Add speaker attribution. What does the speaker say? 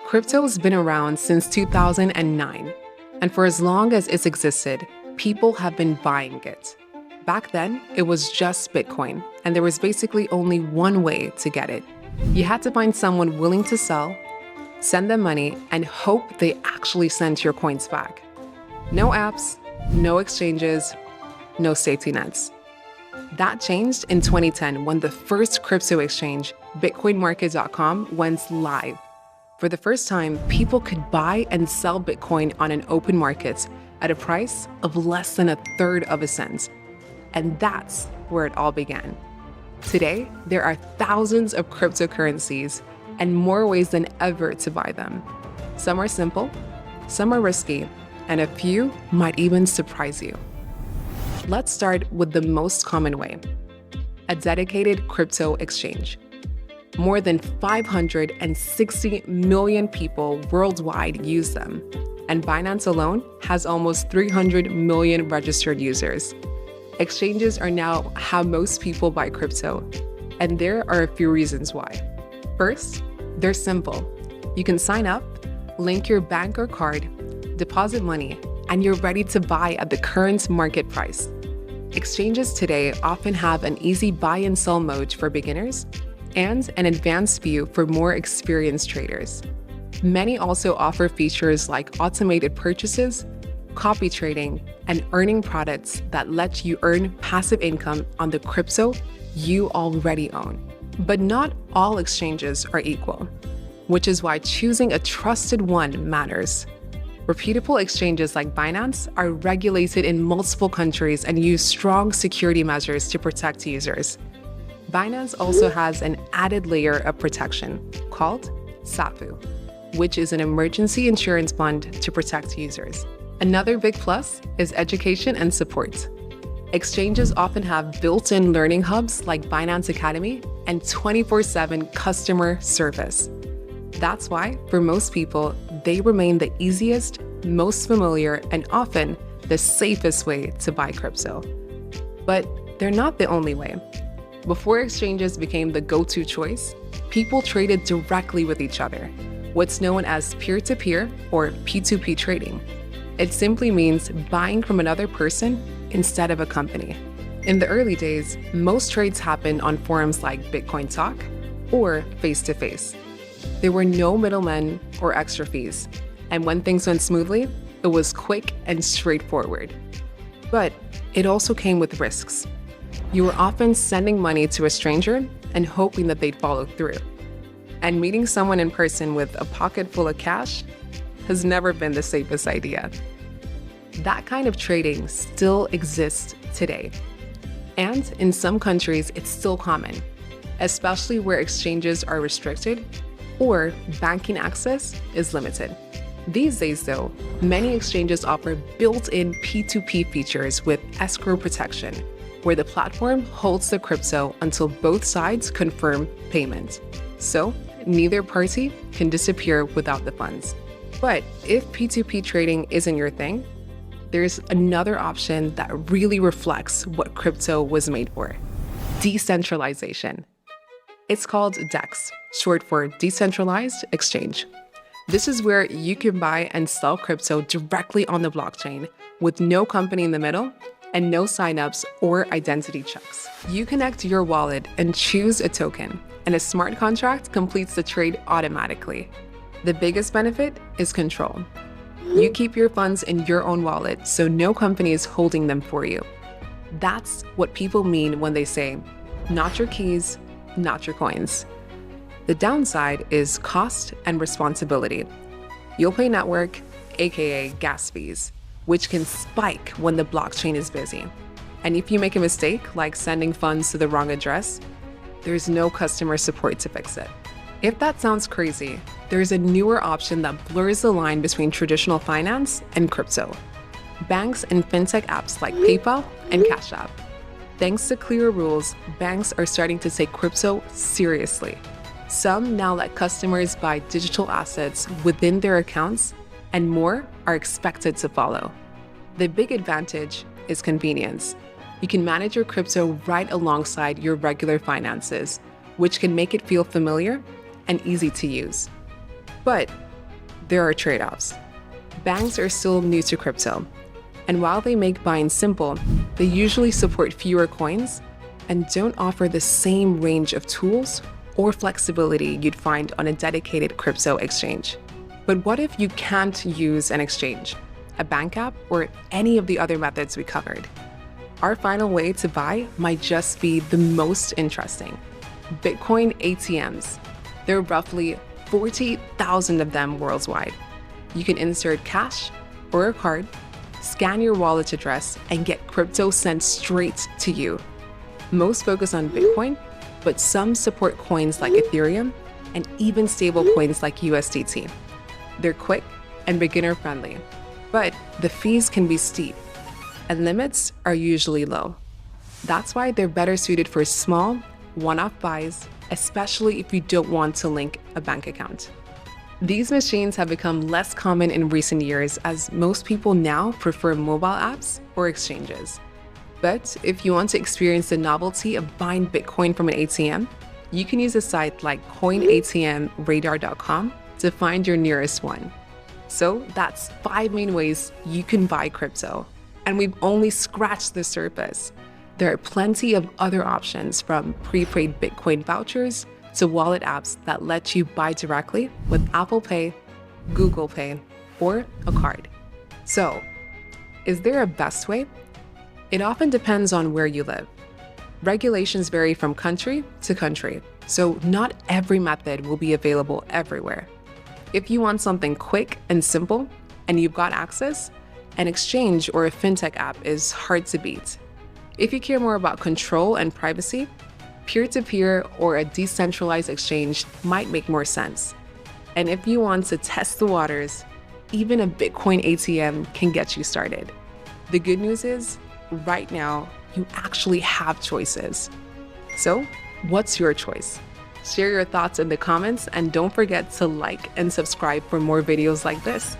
Speaker 1: Crypto has been around since 2009, and for as long as it's existed, people have been buying it. Back then, it was just Bitcoin, and there was basically only one way to get it. You had to find someone willing to sell, send them money, and hope they actually sent your coins back. No apps, no exchanges, no safety nets. That changed in 2010 when the first crypto exchange, bitcoinmarket.com, went live. For the first time, people could buy and sell Bitcoin on an open market at a price of less than 1/3 of a cent. And that's where it all began. Today, there are thousands of cryptocurrencies and more ways than ever to buy them. Some are simple, some are risky, and a few might even surprise you. Let's start with the most common way: a dedicated crypto exchange. More than 560 million people worldwide use them, and Binance alone has almost 300 million registered users. Exchanges are now how most people buy crypto, and there are a few reasons why. First, they're simple. You can sign up, link your bank or card, deposit money, and you're ready to buy at the current market price. Exchanges today often have an easy buy and sell mode for beginners and an advanced view for more experienced traders. Many also offer features like automated purchases, copy trading, and earning products that let you earn passive income on the crypto you already own. But not all exchanges are equal, which is why choosing a trusted one matters. Reputable exchanges like Binance are regulated in multiple countries and use strong security measures to protect users. Binance also has an added layer of protection called SAPU, which is an emergency insurance fund to protect users. Another big plus is education and support. Exchanges often have built-in learning hubs like Binance Academy and 24/7 customer service. That's why, for most people, they remain the easiest, most familiar, and often the safest way to buy crypto. But they're not the only way. Before exchanges became the go-to choice, people traded directly with each other, what's known as peer-to-peer or P2P trading. It simply means buying from another person instead of a company. In the early days, most trades happened on forums like Bitcoin Talk or face-to-face. There were no middlemen or extra fees, and when things went smoothly, it was quick and straightforward. But it also came with risks. You were often sending money to a stranger and hoping that they'd follow through. And meeting someone in person with a pocket full of cash has never been the safest idea. That kind of trading still exists today. And in some countries, it's still common, especially where exchanges are restricted or banking access is limited. These days, though, many exchanges offer built-in P2P features with escrow protection, where the platform holds the crypto until both sides confirm payment. So neither party can disappear without the funds. But if P2P trading isn't your thing, there's another option that really reflects what crypto was made for: decentralization. It's called DEX, short for Decentralized Exchange. This is where you can buy and sell crypto directly on the blockchain with no company in the middle and no signups or identity checks. You connect your wallet and choose a token, and a smart contract completes the trade automatically. The biggest benefit is control. You keep your funds in your own wallet, so no company is holding them for you. That's what people mean when they say, not your keys, not your coins. The downside is cost and responsibility. You'll pay network, aka gas fees, which can spike when the blockchain is busy. And if you make a mistake, like sending funds to the wrong address, there's no customer support to fix it. If that sounds crazy, there's a newer option that blurs the line between traditional finance and crypto: banks and fintech apps like PayPal and Cash App. Thanks to clearer rules, banks are starting to take crypto seriously. Some now let customers buy digital assets within their accounts, and more are expected to follow. The big advantage is convenience. You can manage your crypto right alongside your regular finances, which can make it feel familiar and easy to use. But there are trade-offs. Banks are still new to crypto, and while they make buying simple, they usually support fewer coins and don't offer the same range of tools or flexibility you'd find on a dedicated crypto exchange. But what if you can't use an exchange, a bank app, or any of the other methods we covered? Our final way to buy might just be the most interesting: Bitcoin ATMs. There are roughly 40,000 of them worldwide. You can insert cash or a card, scan your wallet address, and get crypto sent straight to you. Most focus on Bitcoin, but some support coins like Ethereum and even stable coins like USDT. They're quick and beginner-friendly, but the fees can be steep, and limits are usually low. That's why they're better suited for small, one-off buys, especially if you don't want to link a bank account. These machines have become less common in recent years as most people now prefer mobile apps or exchanges. But if you want to experience the novelty of buying Bitcoin from an ATM, you can use a site like coinatmradar.com to find your nearest one. So that's 5 main ways you can buy crypto. And we've only scratched the surface. There are plenty of other options, from prepaid Bitcoin vouchers to wallet apps that let you buy directly with Apple Pay, Google Pay, or a card. So, is there a best way? It often depends on where you live. Regulations vary from country to country, so not every method will be available everywhere. If you want something quick and simple, and you've got access, an exchange or a fintech app is hard to beat. If you care more about control and privacy, peer-to-peer or a decentralized exchange might make more sense. And if you want to test the waters, even a Bitcoin ATM can get you started. The good news is, right now, you actually have choices. So, what's your choice? Share your thoughts in the comments, and don't forget to like and subscribe for more videos like this.